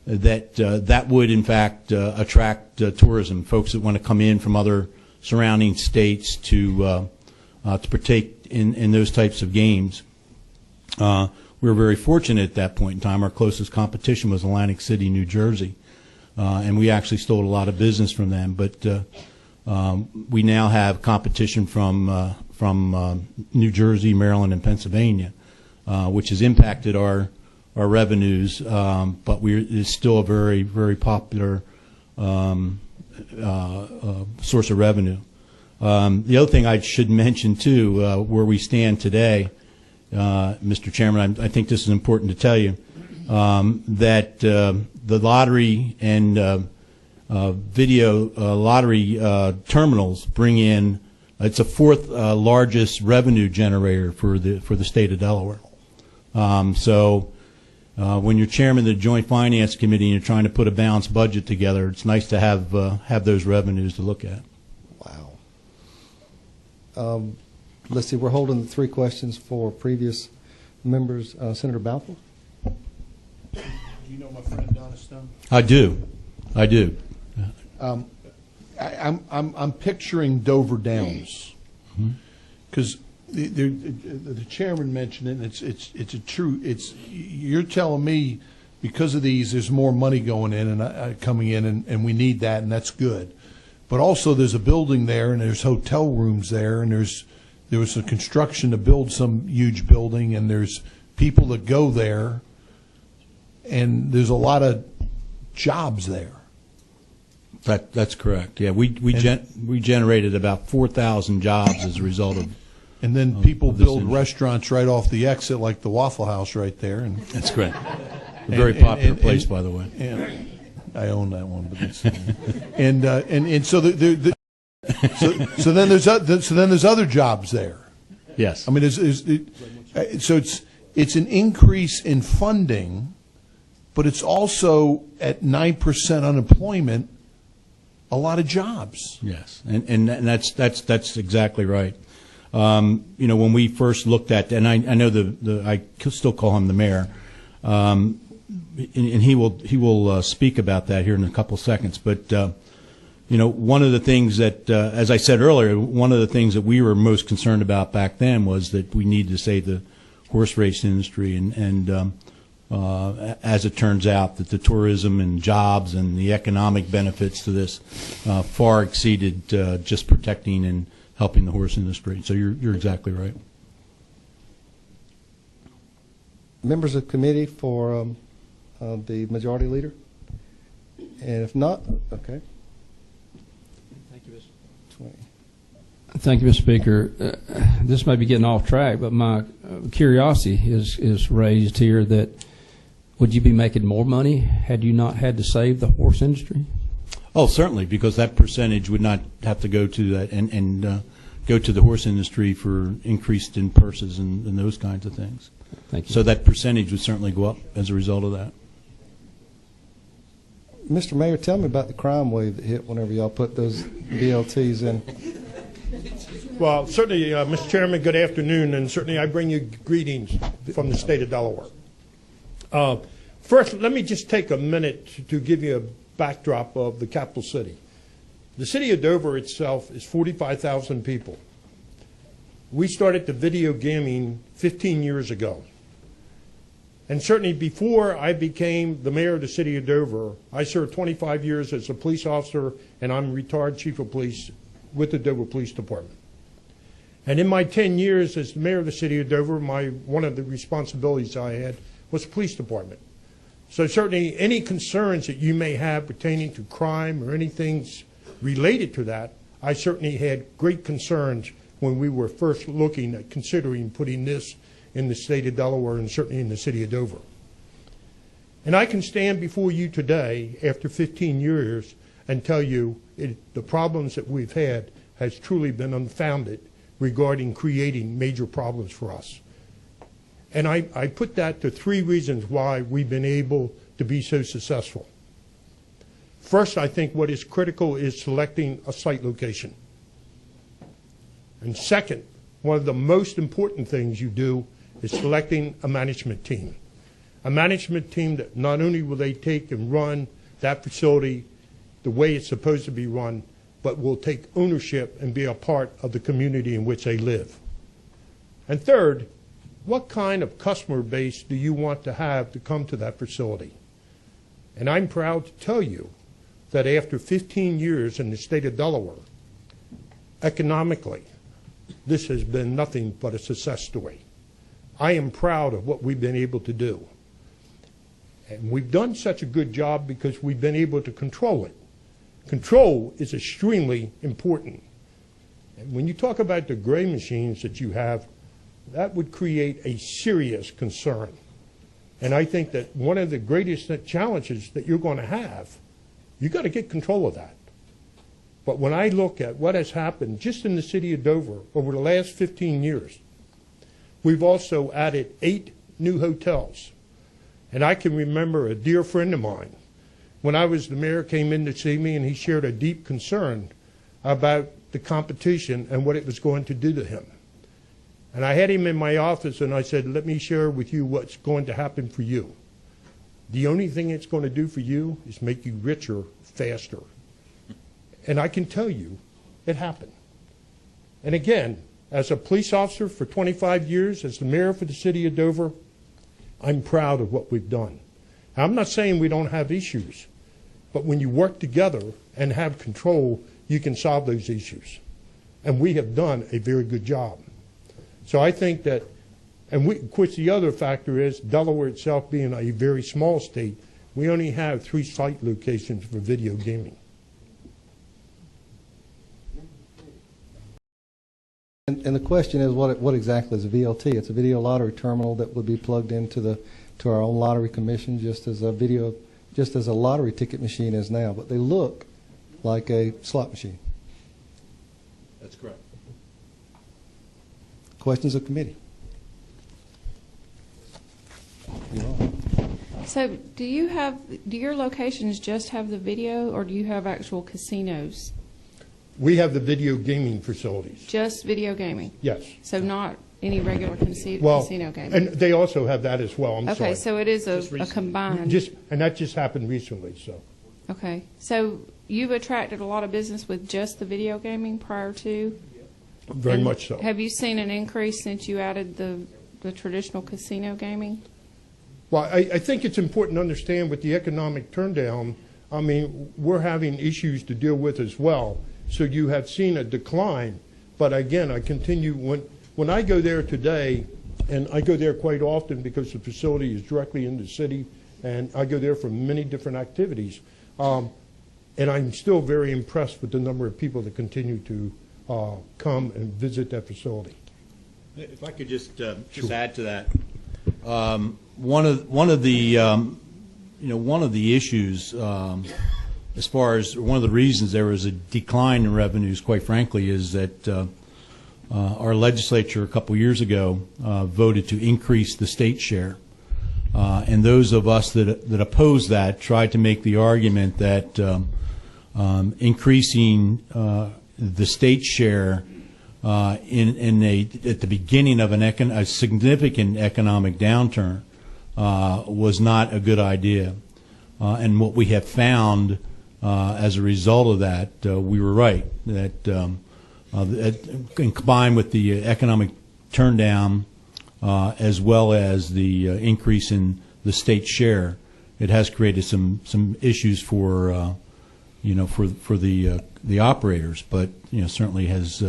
that would in fact attract tourism, folks that want to come in from other surrounding states to partake in those types of games. We were very fortunate at that point in time. Our closest competition was Atlantic City, New Jersey, and we actually stole a lot of business from them. But we now have competition from New Jersey, Maryland, and Pennsylvania, which has impacted our revenues. But it's still a very, very popular source of revenue. The other thing I should mention too, where we stand today, Mr. Chairman, I think this is important to tell you, that the lottery and video lottery terminals bring in, it's a fourth largest revenue generator for the state of Delaware. So when you're chairman of the Joint Finance Committee and you're trying to put a balanced budget together, it's nice to have those revenues to look at. Wow. Let's see, we're holding the 3 questions for previous members. Senator Balfour? Do you know my friend Donna Stone? I do. I'm picturing Dover Downs, because the chairman mentioned it, and it's a true. You're telling me because of these, there's more money going in and coming in, and we need that, and that's good. But also, there's a building there, and there's hotel rooms there, and there was a construction to build some huge building, and there's people that go there, and there's a lot of jobs there. That's correct. Yeah, we generated about 4,000 jobs as a result of. And then people build restaurants right off the exit, like the Waffle House right there. And that's correct. A very popular place, by the way. And I own that one, but it's, and so so then there's other jobs there. Yes. I mean, so it's an increase in funding, but it's also at 9% unemployment, a lot of jobs. Yes, and that's exactly right. When we first looked at, and I know I still call him the mayor, and he will speak about that here in a couple seconds. But one of the things that, as I said earlier, one of the things that we were most concerned about back then was that we needed to save the horse race industry, and as it turns out, that the tourism and jobs and the economic benefits to this far exceeded just protecting and helping the horse industry. So you're exactly right. Members of committee for the majority leader? And if not, okay. Thank you, Mr. Thank you, Mr. Speaker. This may be getting off track, but my curiosity is raised here that would you be making more money had you not had to save the horse industry? Oh, certainly, because that percentage would not have to go to that and go to the horse industry for increased in purses and those kinds of things. Thank you. So that percentage would certainly go up as a result of that. Mr. Mayor, tell me about the crime wave that hit whenever y'all put those BLTs in. Well, certainly, Mr. Chairman, good afternoon, and certainly I bring you greetings from the state of Delaware. First, let me just take a minute to give you a backdrop of the capital city. The city of Dover itself is 45,000 people. We started the video gaming 15 years ago. And certainly before I became the mayor of the city of Dover, I served 25 years as a police officer, and I'm retired chief of police with the Dover Police Department. And in my 10 years as the mayor of the city of Dover, one of the responsibilities I had was the police department. So certainly any concerns that you may have pertaining to crime or anything related to that, I certainly had great concerns when we were first looking at considering putting this in the state of Delaware and certainly in the city of Dover. And I can stand before you today after 15 years and tell you the problems that we've had has truly been unfounded regarding creating major problems for us. And I put that to 3 reasons why we've been able to be so successful. First, I think what is critical is selecting a site location. And second, one of the most important things you do is selecting a management team. A management team that not only will they take and run that facility the way it's supposed to be run, but will take ownership and be a part of the community in which they live. And third, what kind of customer base do you want to have to come to that facility? And I'm proud to tell you that after 15 years in the state of Delaware, economically, this has been nothing but a success story. I am proud of what we've been able to do. And we've done such a good job because we've been able to control it. Control is extremely important. And when you talk about the gray machines that you have, that would create a serious concern. And I think that one of the greatest challenges that you're going to have, you've got to get control of that. But when I look at what has happened just in the city of Dover over the last 15 years, we've also added 8 new hotels. And I can remember a dear friend of mine, when I was the mayor, came in to see me, and he shared a deep concern about the competition and what it was going to do to him. And I had him in my office, and I said, let me share with you what's going to happen for you. The only thing it's going to do for you is make you richer faster. And I can tell you, it happened. And again, as a police officer for 25 years, as the mayor for the city of Dover, I'm proud of what we've done. Now, I'm not saying we don't have issues, but when you work together and have control, you can solve those issues. And we have done a very good job. So I think that, and of course the other factor is Delaware itself being a very small state, we only have 3 site locations for video gaming. And the question is, what exactly is a VLT? It's a video lottery terminal that would be plugged into our own lottery commission, just as a lottery ticket machine is now. But they look like a slot machine. That's correct. Questions of committee? So do your locations just have the video, or do you have actual casinos? We have the video gaming facilities. Just video gaming? Yes. So not any regular casino gaming? And they also have that as well. I'm sorry. Okay, so it is a combined. And that just happened recently. So. Okay, so you've attracted a lot of business with just the video gaming prior to? Very much so. Have you seen an increase since you added the traditional casino gaming? Well, I think it's important to understand with the economic turndown, I mean, we're having issues to deal with as well. So you have seen a decline. But again, I continue, when I go there today, and I go there quite often because the facility is directly in the city, and I go there for many different activities, and I'm still very impressed with the number of people that continue to come and visit that facility. If I could just Sure. add to that, one of the issues, as far as one of the reasons there was a decline in revenues, quite frankly, is that our legislature a couple years ago voted to increase the state share, and those of us that opposed that tried to make the argument that increasing the state share at the beginning of a significant economic downturn was not a good idea. And what we have found as a result of that, we were right, that combined with the economic turndown, as well as the increase in the state share, it has created some issues for for the operators, but certainly has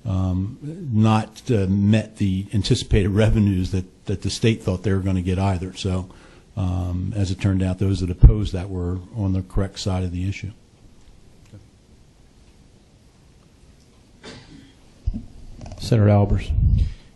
not met the anticipated revenues that the state thought they were going to get either. So, as it turned out, those that opposed that were on the correct side of the issue. Senator Albers.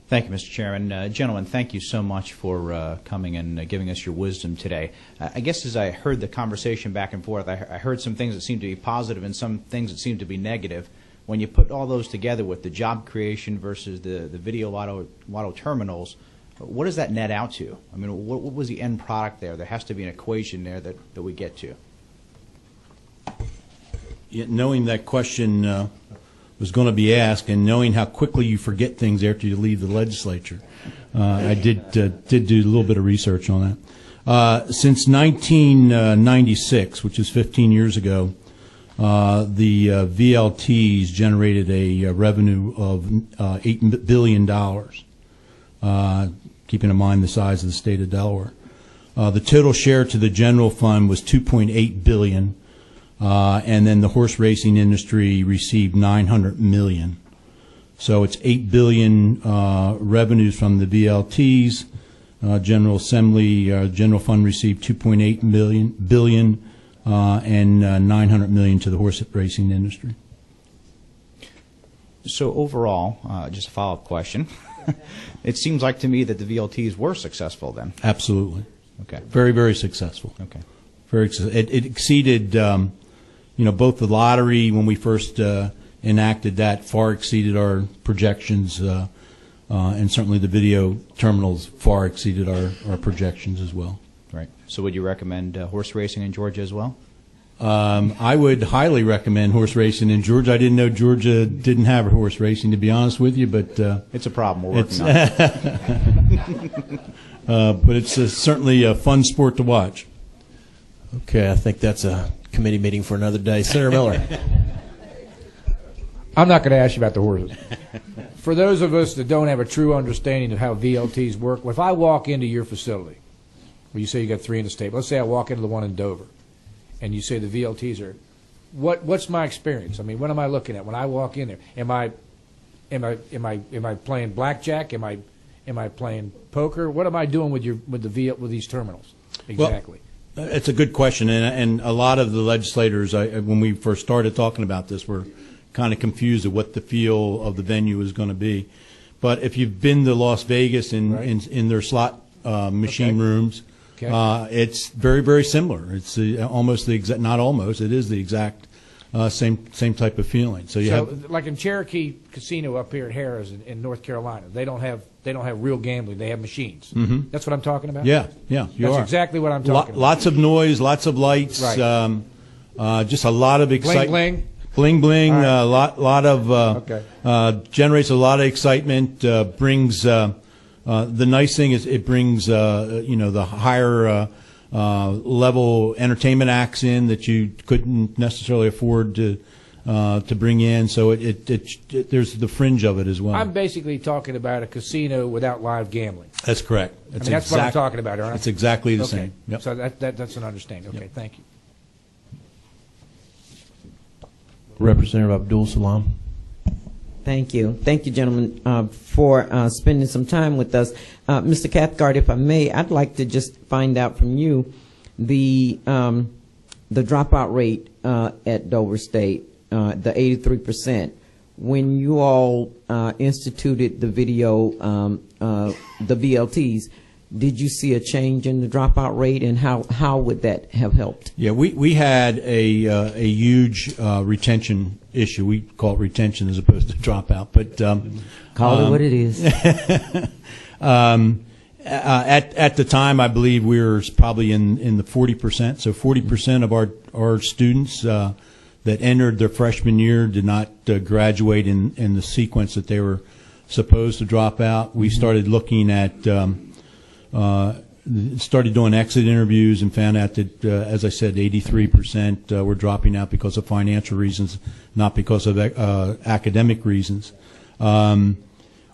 Thank you, Mr. Chairman. Gentlemen, thank you so much for coming and giving us your wisdom today. I guess as I heard the conversation back and forth, I heard some things that seemed to be positive and some things that seemed to be negative. When you put all those together with the job creation versus the video lotto terminals, what does that net out to? I mean, what was the end product there? There has to be an equation there that we get to. Knowing that question was going to be asked, and knowing how quickly you forget things after you leave the legislature, I did do a little bit of research on that. Since 1996, which is 15 years ago, the VLTs generated a revenue of $8 billion, keeping in mind the size of the state of Delaware. The total share to the general fund was $2.8 billion. And then the horse racing industry received $900 million. So it's $8 billion revenues from the VLTs. General Assembly, General Fund received $2.8 billion, and $900 million to the horse racing industry. So overall, just a follow-up question. It seems like to me that the VLTs were successful then. Absolutely. Okay. Very, very successful. Okay. Very. It exceeded. Both the lottery, when we first enacted that, far exceeded our projections, and certainly the video terminals far exceeded our projections as well. Right. So would you recommend horse racing in Georgia as well? I would highly recommend horse racing in Georgia. I didn't know Georgia didn't have horse racing, to be honest with you, but it's a problem we're working on it. But it's certainly a fun sport to watch. Okay, I think that's a committee meeting for another day. Senator Miller. I'm not going to ask you about the horses. For those of us that don't have a true understanding of how VLTs work, if I walk into your facility, where you say you got 3 in the state, let's say I walk into the one in Dover, and you say the VLTs are, what's my experience? I mean, what am I looking at when I walk in there? Am I playing blackjack? Am I playing poker? What am I doing with these terminals exactly? Well, it's a good question, and a lot of the legislators, when we first started talking about this, were kind of confused at what the feel of the venue is going to be. But if you've been to Las Vegas in their slot machine rooms, it's very, very similar. It's almost the exact, not almost, it is the exact same type of feeling. So have, like in Cherokee Casino up here at Harrah's in North Carolina, they don't have real gambling. They have machines. Mm-hmm. That's what I'm talking about. Yeah, That's exactly what I'm talking about. Lots of noise, lots of lights, right. Just a lot of excitement. Bling bling. Right. Lot of generates a lot of excitement. Brings the nice thing is it brings the higher level entertainment acts in that you couldn't necessarily afford to bring in. So there's the fringe of it as well. I'm basically talking about a casino without live gambling. That's correct. That's what I'm talking about, aren't I? It's exactly the same. Yep. So that's an understanding. Okay, thank you. Representative Abdul Salam. Thank you. Thank you, gentlemen, for spending some time with us. Mr. Cathcart, if I may, I'd like to just find out from you the dropout rate at Dover State, the 83%. When you all instituted the video, the VLTs, did you see a change in the dropout rate, and how would that have helped? Yeah, we had a huge retention issue. We call it retention as opposed to dropout, but call it what it is. At the time, I believe we were probably in the 40%. So 40% of our students that entered their freshman year did not graduate in the sequence that they were supposed to drop out. We started looking at started doing exit interviews and found out that, as I said, 83% were dropping out because of financial reasons, not because of academic reasons.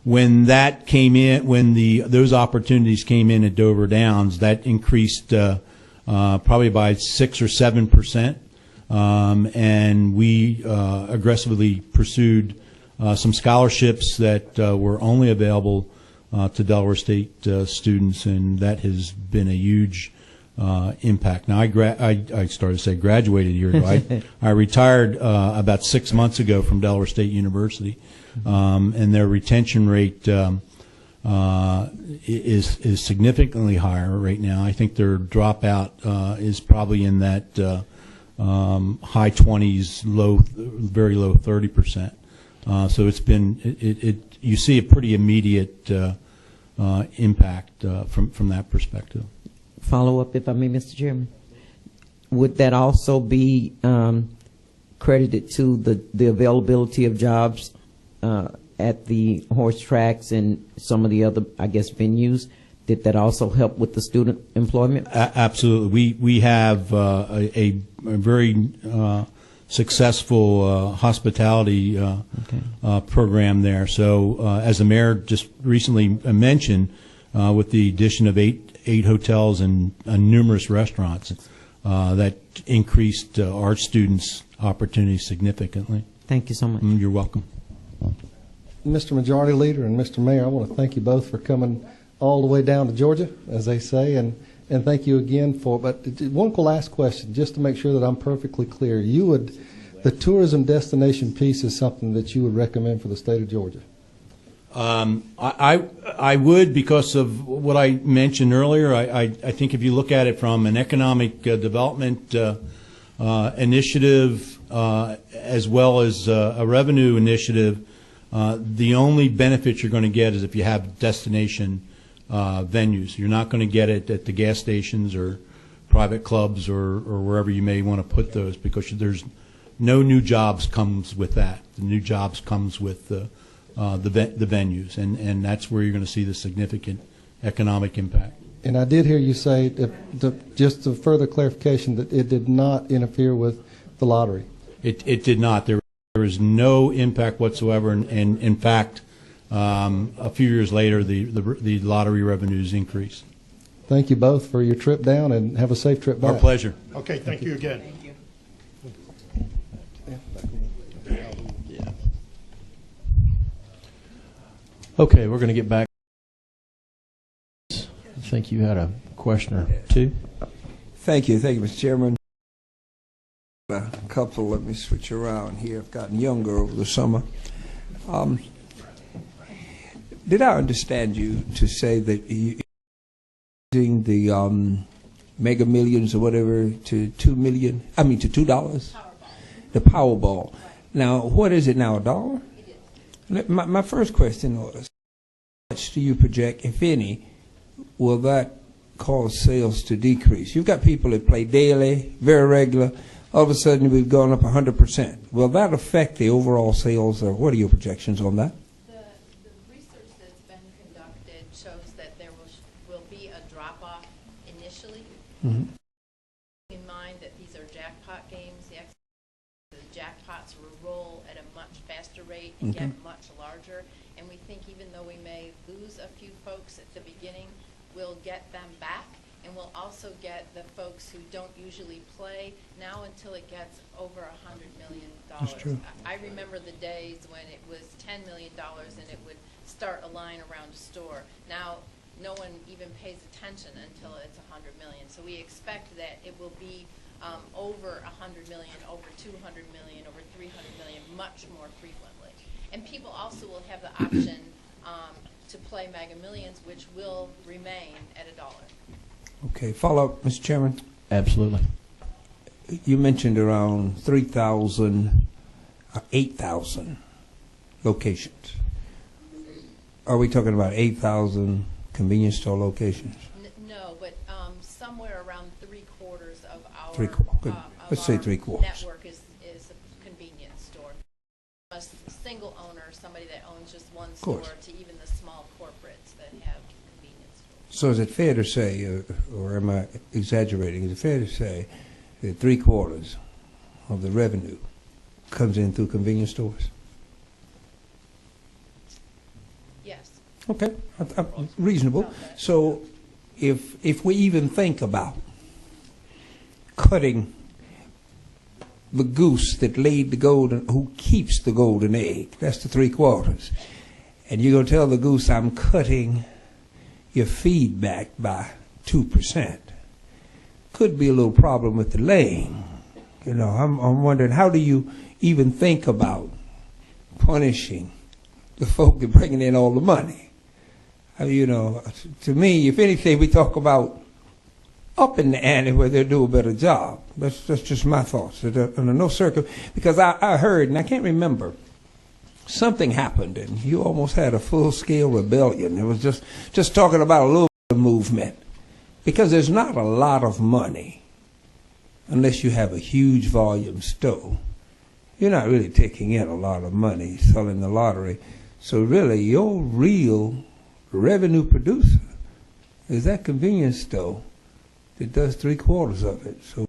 when that came in, when those opportunities came in at Dover Downs, that increased probably by 6 or 7%, and we aggressively pursued some scholarships that were only available to Delaware State students, and that has been a huge impact. Now, I started to say graduated a year ago. I retired about 6 months ago from Delaware State University, and their retention rate is significantly higher right now. I think their dropout is probably in that high 20s, very low 30%. So it's been you see a pretty immediate impact from that perspective. Follow up, if I may, Mr. Chairman. Would that also be credited to the availability of jobs at the horse tracks and some of the other, I guess, venues? Did that also help with the student employment? Absolutely. We have a very successful hospitality program there. So as the mayor just recently mentioned, with the addition of eight hotels and numerous restaurants, that increased our students' opportunities significantly. Thank you so much. You're welcome. Mr. Majority Leader and Mr. Mayor, I want to thank you both for coming all the way down to Georgia, as they say, and thank you again for, but one last question, just to make sure that I'm perfectly clear. The tourism destination piece is something that you would recommend for the state of Georgia? I would, because of what I mentioned earlier. I think if you look at it from an economic development initiative as well as a revenue initiative, the only benefit you're going to get is if you have destination venues. You're not going to get it at the gas stations or private clubs or wherever you may want to put those, because there's no new jobs comes with that. The new jobs comes with the venues, and that's where you're going to see the significant economic impact. And I did hear you say, just a further clarification, that it did not interfere with the lottery. It did not. There was no impact whatsoever, and in fact, a few years later, the lottery revenues increased. Thank you both for your trip down, and have a safe trip back. Our pleasure. Okay, thank you again. Okay, we're going to get back. I think you had a question or two. Thank you, Mr. Chairman. A couple, let me switch around here. I've gotten younger over the summer. Did I understand you to say that you're using the Mega Millions or whatever to $2 million? I mean to $2? Powerball. The Powerball. Now, what is it now? $1? My first question was, how much do you project, if any, will that cause sales to decrease? You've got people that play daily, very regular. All of a sudden, we've gone up 100%. Will that affect the overall sales, or what are your projections on that? The research that's been conducted shows that there will be a drop-off initially. Mm-hmm. In mind that these are jackpot games, the jackpots will roll at a much faster rate and get much larger. And we think even though we may lose a few folks at the beginning, we'll get them back. And we'll also get the folks who don't usually play now until it gets over $100 million. That's true. I remember the days when it was $10 million and it would start a line around a store. Now no one even pays attention until it's $100 million. So we expect that it will be over $100 million, over $200 million, over $300 million, much more frequently. And people also will have the option to play Mega Millions, which will remain at $1. Okay, follow up, Mr. Chairman. Absolutely. You mentioned around 3,000, 8,000 locations. Are we talking about 8,000 convenience store locations? No, but somewhere around 3/4 of our let's say 3/4 network is a convenience store. A single owner, somebody that owns just one store, to even the small corporates that have convenience stores. So is it fair to say, or am I exaggerating, is it fair to say that 3/4 of the revenue comes in through convenience stores? Yes. Yes. Okay, reasonable. So if we even think about cutting the goose that laid the golden, who keeps the golden egg, that's the 3/4, and you're going to tell the goose, I'm cutting your feed back by 2%. Could be a little problem with the laying. You know, I'm wondering, how do you even think about punishing the folk that bringing in all the money? You know, to me, if anything, we talk about upping the ante where they'll do a better job. That's just my thoughts. Under no because I heard, and I can't remember, something happened, and you almost had a full-scale rebellion. It was just talking about a little bit of movement, because there's not a lot of money unless you have a huge volume store. You're not really taking in a lot of money selling the lottery. So really, your real revenue producer is that convenience store that does 3/4 of it. So